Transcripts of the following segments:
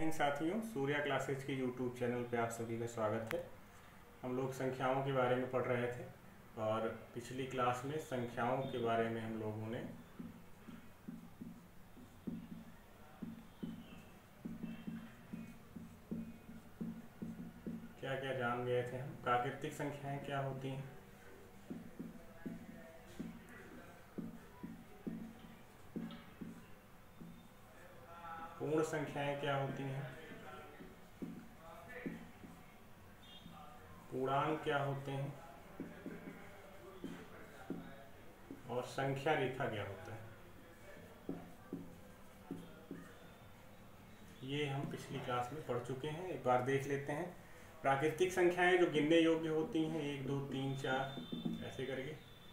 हिंद साथियों, सूर्या क्लासेज के YouTube channel पे आप सभी का स्वागत है। हम लोग संख्याओं के बारे में पढ़ रहे थे और पिछली क्लास में संख्याओं के बारे में हम लोगों ने क्या क्या जान गए थे। हम प्राकृतिक संख्याएं क्या होती हैं, पूर्ण संख्याएं क्या होती हैं, पूर्णांक क्या होते हैं और संख्या रेखा क्या होता है, ये हम पिछली क्लास में पढ़ चुके हैं। एक बार देख लेते हैं। प्राकृतिक संख्याएं जो गिनने योग्य होती हैं 1, 2, 3, 4 ऐसे करके।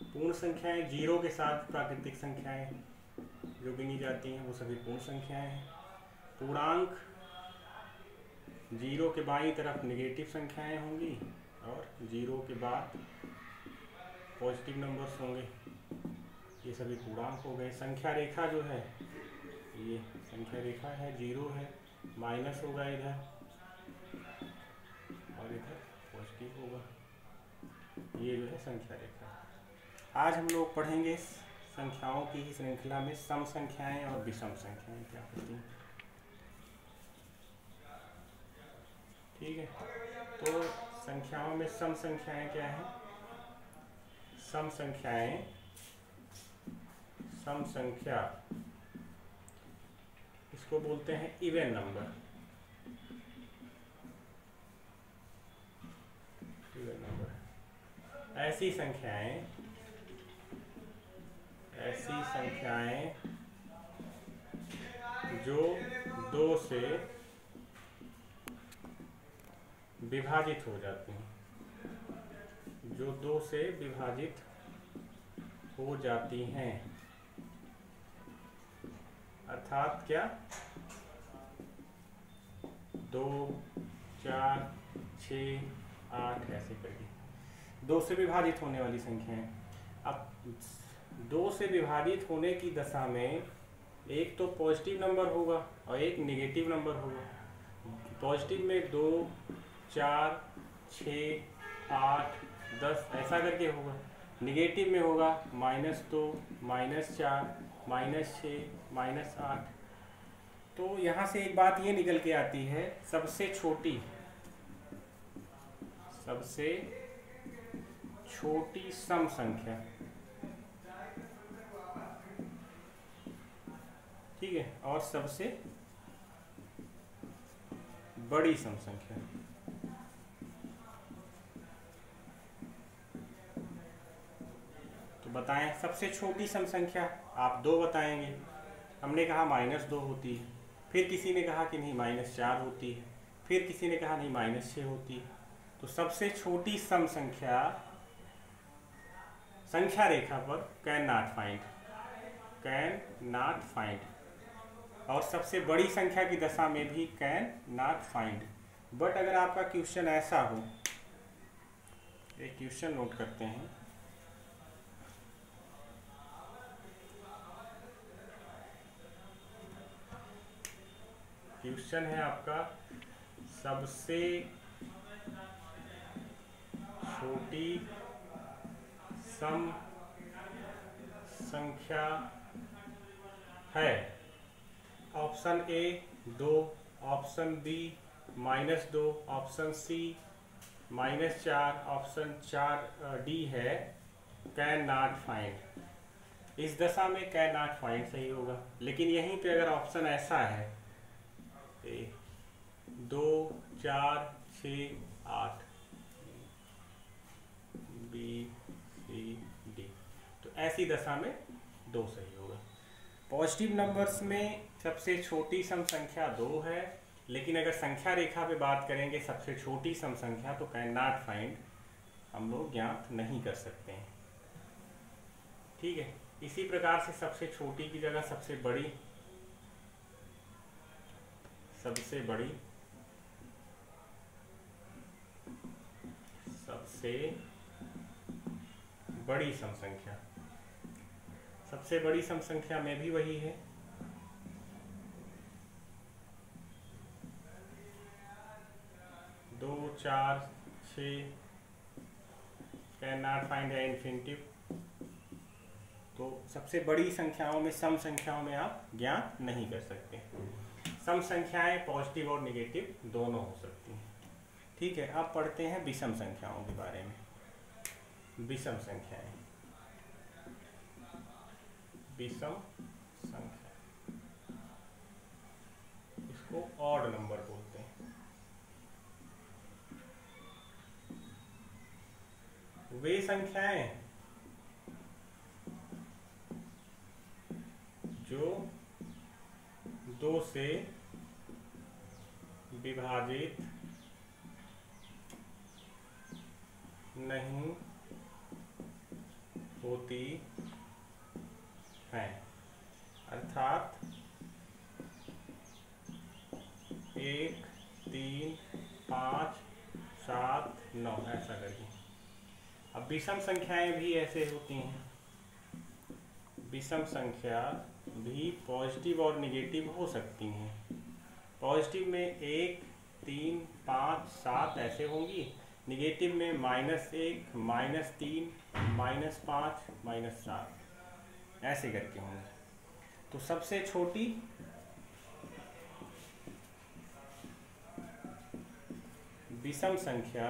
पूर्ण संख्याएं जीरो के साथ प्राकृतिक संख्याएं जो गिनी जाती हैं वो सभी पूर्ण संख्याएं हैं। पूर्णांक जीरो के बाईं तरफ नेगेटिव संख्याएं होंगी और जीरो के बाद पॉजिटिव नंबर्स होंगे, ये सभी पूर्णांक हो गए। संख्या रेखा जो है ये संख्या रेखा है, जीरो है, माइनस होगा इधर और इधर पॉजिटिव होगा, ये जो है संख्या रेखा। आज हम लोग पढ़ेंगे संख्याओं की ही श्रृंखला में सम संख्याएं और विषम संख्याएं क्या होती हैं। ठीक है, तो संख्याओं में सम संख्याएं क्या है? सम संख्याएं, सम संख्या इसको बोलते हैं इवन नंबर। इवन नंबर ऐसी संख्याएं जो दो से विभाजित हो जाती हैं, जो दो से विभाजित हो जाती हैं। अर्थात क्या, 2, 4, 6, 8 ऐसे करके दो से विभाजित होने वाली संख्याएं। अब दो से विभाजित होने की दशा में एक तो पॉजिटिव नंबर होगा और एक नेगेटिव नंबर होगा। पॉजिटिव में 2, 4, 6, 8, 10 ऐसा करके होगा। नेगेटिव में होगा -2, -4, -6, -8। तो यहाँ से एक बात ये निकल के आती है, सबसे छोटी सम संख्या, ठीक है, और सबसे बड़ी सम संख्या। तो बताएं सबसे छोटी सम संख्या, आप 2 बताएंगे। हमने कहा -2 होती है, फिर किसी ने कहा कि नहीं -4 होती है, फिर किसी ने कहा नहीं -6 होती है। तो सबसे छोटी सम संख्या संख्या रेखा पर कैन नॉट फाइंड, और सबसे बड़ी संख्या की दशा में भी कैन नॉट फाइंड। बट अगर आपका क्वेश्चन ऐसा हो, एक क्वेश्चन नोट करते हैं। क्वेश्चन है आपका, सबसे छोटी सम संख्या है। Option A 2, option B -2, option C -4, option 4 D है कैन नॉट फाइंड। इस दशा में कैन नॉट फाइंड सही होगा। लेकिन यहीं पे अगर ऑप्शन ऐसा है 2, 4, 6, 8 बी, सी, डी, तो ऐसी दशा में 2 सही होगा। पॉजिटिव नंबर्स में सबसे छोटी सम संख्या 2 है, लेकिन अगर संख्या रेखा पे बात करेंगे सबसे छोटी सम संख्या तो कैन नॉट फाइंड हम लोग ज्ञात नहीं कर सकते हैं। ठीक है, इसी प्रकार से सबसे छोटी की जगह सबसे बड़ी सम संख्या, सबसे बड़ी सम संख्या में भी वही है 4 6 कैन नॉट फाइंड या इन्फिनिटिव। तो सबसे बड़ी संख्याओं में, सम संख्याओं में आप ज्ञात नहीं कर सकते। सम संख्याएं पॉजिटिव और नेगेटिव दोनों हो सकती हैं। ठीक है, अब पढ़ते हैं विषम संख्याओं के बारे में। विषम संख्याएं, विषम संख्या, इसको ऑड नंबर बोलते हैं। वे संख्याएं जो 2 से विभाजित नहीं होती हैं, अर्थात 1 3 5 7 9 ऐसा करके। अब विषम संख्याएं भी ऐसे होती हैं। विषम संख्या भी पॉजिटिव और नेगेटिव हो सकती हैं। पॉजिटिव में 1 3 5 7 ऐसे होंगी, नेगेटिव में -1 -3 -5 -7 ऐसे करके होंगे। तो सबसे छोटी विषम संख्या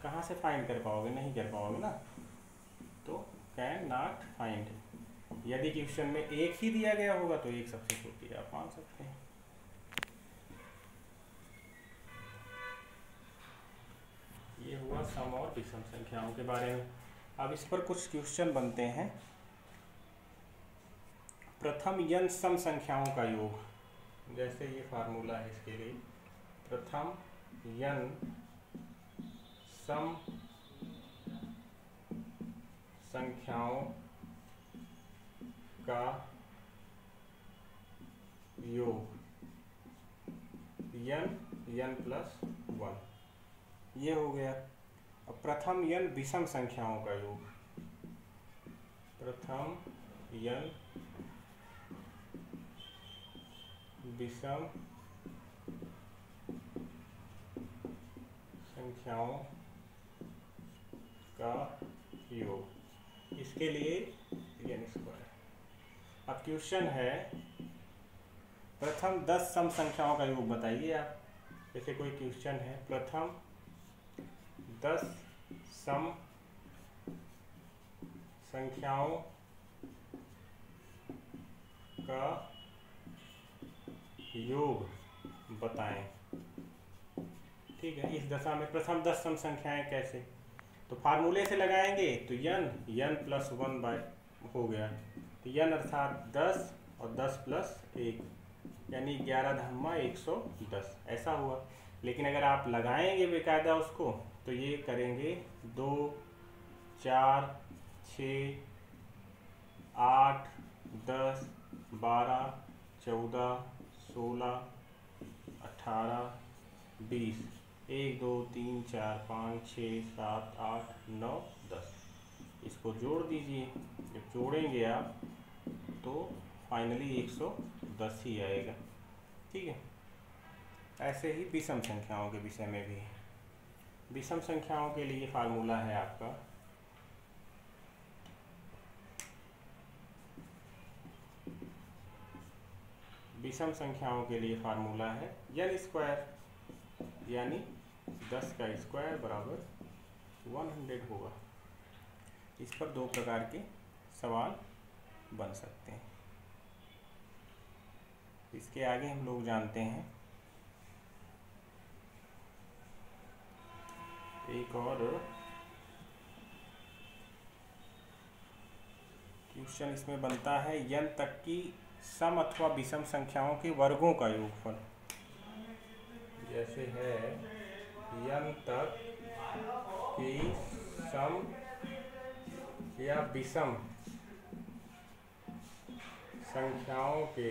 कहाँ से फाइंड कर पाओगे? नहीं कर पाओगे ना, तो कैन नॉट फाइंड। यदि क्वेश्चन में 1 ही दिया गया होगा तो 1 सबसे छोटी आप मान सकते हैं। ये हुआ सम और विषम संख्याओं के बारे में। अब इस पर कुछ क्वेश्चन बनते हैं। प्रथम n सम संख्याओं का योग, जैसे ये फार्मूला है इसके लिए, प्रथम n सम संख्याओं का योग n प्लस 1, ये हो गया। अब प्रथम n विषम संख्याओं का योग, प्रथम n विषम संख्याओं का योग, इसके लिए n²। अब क्वेश्चन है प्रथम 10 सम संख्याओं का योग बताइए आप। जैसे कोई क्वेश्चन है, प्रथम 10 सम संख्याओं का योग बताएं। ठीक है, इस दशा में प्रथम 10 सम संख्याएं कैसे? तो फार्मूले से लगाएंगे तो n प्लस 1 हो गया। तो n अर्थात 10 और 10 प्लस 1 यानी 11 धम्मा 110 ऐसा हुआ। लेकिन अगर आप लगाएंगे बेकायदा उसको तो ये करेंगे 2 4 6 8 10 12 14 16 18 20 1 2 3 4 5 6 7 8 9 10, इसको जोड़ दीजिए। जब जोड़ेंगे आप तो फाइनली 110 ही आएगा। ठीक है, ऐसे ही विषम संख्याओं के विषय में भी है। विषम संख्याओं के लिए फार्मूला है आपका विषम संख्याओं के लिए फार्मूला है n², यानी 10 का स्क्वायर बराबर 100 होगा। इस पर 2 प्रकार के सवाल बन सकते हैं। इसके आगे हम लोग जानते हैं एक और क्वेश्चन इसमें बनता है, n तक की सम अथवा विषम संख्याओं के वर्गों का योगफल। जैसे है n तक की सम या विषम संख्याओं के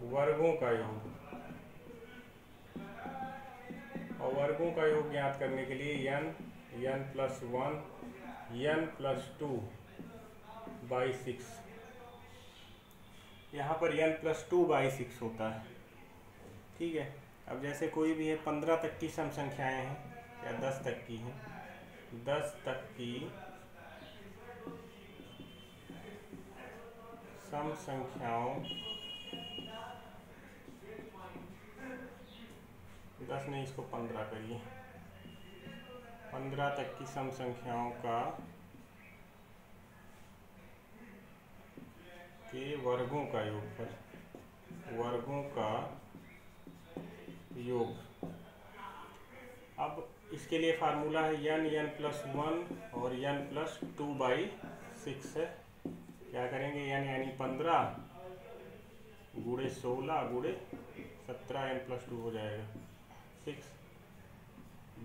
वर्गों का योग, और वर्गों का योग ज्ञात करने के लिए n plus 1 n plus 2 by 6, यहाँ पर n+2/6 होता है। ठीक है, अब जैसे कोई भी है 15 तक की सम संख्याएं हैं या 10 तक की हैं, 10 तक की सम संख्याओं, 10 नहीं इसको 15 करिए, 15 तक की सम संख्याओं का के वर्गों का योगफल, वर्गों का योग। अब इसके लिए फार्मूला है n+1 और n+2/6 है। क्या करेंगे, n यानी 15 गुणे 16 गुणे 17, n+2 हो जाएगा 6,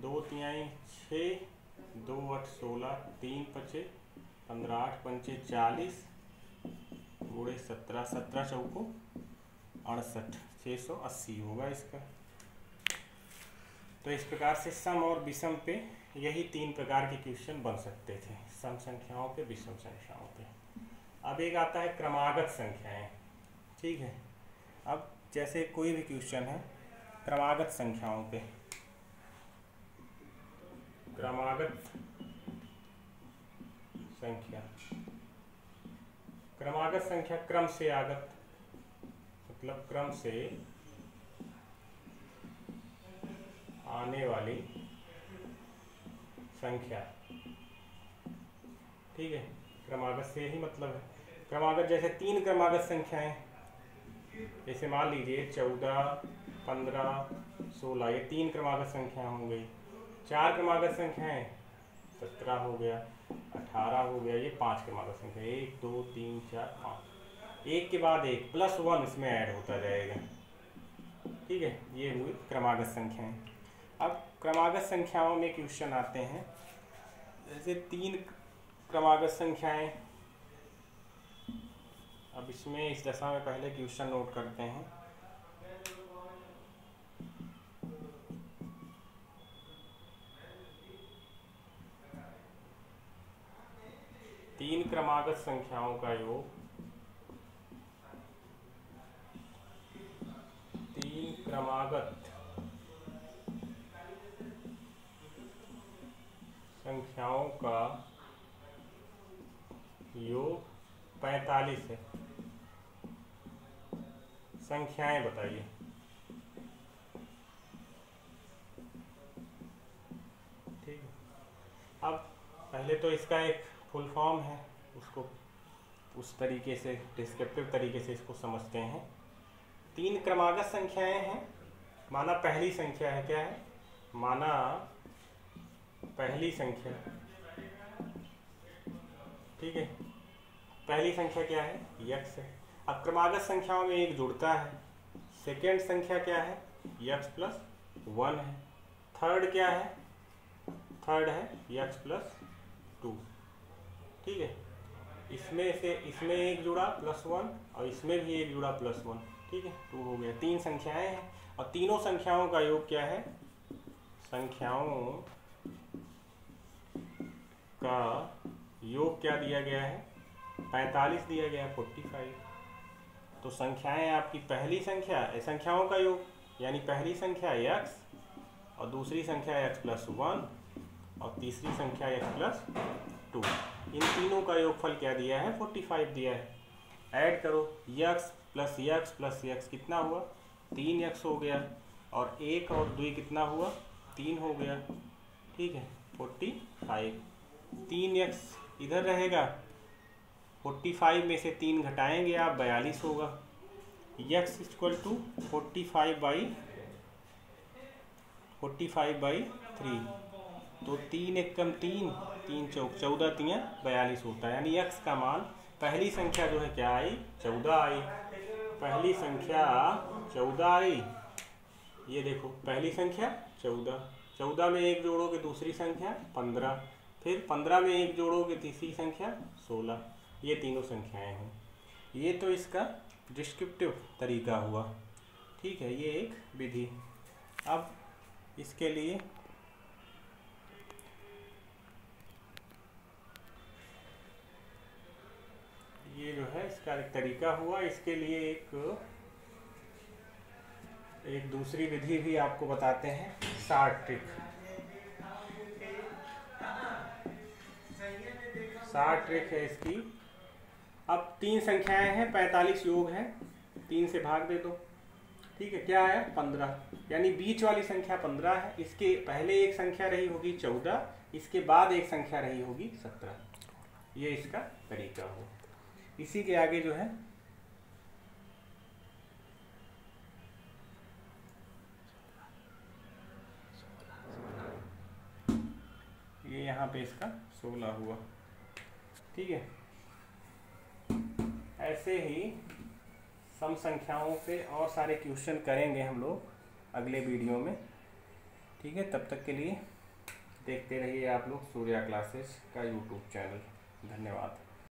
2 तिहाई 6, 2 8 16, 3 5 15, 8 5 40 गुणे 17, 17 चौको 68, 680 होगा इसका। तो इस प्रकार से सम और विषम पे यही 3 प्रकार के क्वेश्चन बन सकते थे, सम संख्याओं पे, विषम संख्याओं पे। अब एक आता है क्रमागत संख्याएं। ठीक है, अब जैसे कोई भी क्वेश्चन है क्रमागत संख्याओं पे, क्रमागत संख्या, क्रमागत संख्या क्रम से आगत, मतलब क्रम से आने वाली संख्या। ठीक है, क्रमागत से ही मतलब है। क्रमागत जैसे 3 क्रमागत संख्याएं, जैसे मान लीजिए 14, 15, 16, ये 3 क्रमागत संख्या हो गई। 4 क्रमागत संख्याएं 17 हो गया, 18 हो गया, ये 5 क्रमागत संख्या, 1 2 3 4 5, एक के बाद एक +1 इसमें ऐड होता जाएगा। ठीक है, ये हुई क्रमागत संख्याएं। अब क्रमागत संख्याओं में क्वेश्चन आते हैं, जैसे 3 क्रमागत संख्याएं। अब इसमें इस दशा में पहले क्वेश्चन नोट करते हैं। तीन क्रमागत संख्याओं का योग, 3 क्रमागत संख्याओं का योग 45 है। संख्याएं बताइए। ठीक है, अब पहले तो इसका एक फुल फॉर्म है, उसको उस तरीके से डिस्क्रिप्टिव तरीके से इसको समझते हैं। 3 क्रमागत संख्याएं हैं, माना पहली संख्या है, क्या है, माना पहली संख्या। ठीक है, पहली संख्या क्या है, x है। अब क्रमागत संख्याओं में एक जुड़ता है, सेकेंड संख्या क्या है, x+1 है। थर्ड क्या है, थर्ड है x+2। ठीक है, इसमें एक जुड़ा +1 और इसमें भी एक जुड़ा +1। ठीक है, 2 हो गया। 3 संख्याएं हैं और तीनों संख्याओं का योग क्या है, संख्याओं का योग क्या दिया गया है, 45 दिया गया है, 45। तो संख्याएं आपकी पहली संख्या, संख्याओं का योग यानी पहली संख्या x और दूसरी संख्या x+1 और तीसरी संख्या x+2, इन तीनों का योगफल क्या दिया है, 45 दिया है। ऐड करो, x + x + x कितना हुआ, 3x हो गया, और 1 और 2 कितना हुआ, 3 हो गया। ठीक है, 45। 3x इधर रहेगा, 45 में से 3 घटाएंगे आप, 42 होगा। x = 45/3, तो 3 एकम 3, 3 चौक 14, 3 42 होता है। यानी x का मान, पहली संख्या जो है क्या आई, 14 आई। पहली संख्या 14 आई, ये देखो पहली संख्या 14, 14 में एक जोड़ोगे दूसरी संख्या 15, फिर 15 में एक जोड़ोगे तीसरी संख्या 16। ये तीनों संख्याएं हैं। ये तो इसका डिस्क्रिप्टिव तरीका हुआ। ठीक है, ये एक विधि। अब इसके लिए ये जो है इसका एक तरीका हुआ। इसके लिए एक दूसरी विधि भी आपको बताते हैं, शार्ट ट्रिक। शार्ट ट्रिक है इसकी। अब 3 संख्याएं हैं, 45 योग है, 3 से भाग दे दो। ठीक है, क्या है 15, यानी बीच वाली संख्या 15 है। इसके पहले एक संख्या रही होगी 14, इसके बाद एक संख्या रही होगी 17। ये इसका तरीका हो। इसी के आगे जो है ये यहाँ पे इसका 16 हुआ। ठीक है, ऐसे ही सम संख्याओं से और सारे क्वेश्चन करेंगे हम लोग अगले वीडियो में। ठीक है, तब तक के लिए देखते रहिए आप लोग सूर्या क्लासेस का यूट्यूब चैनल। धन्यवाद।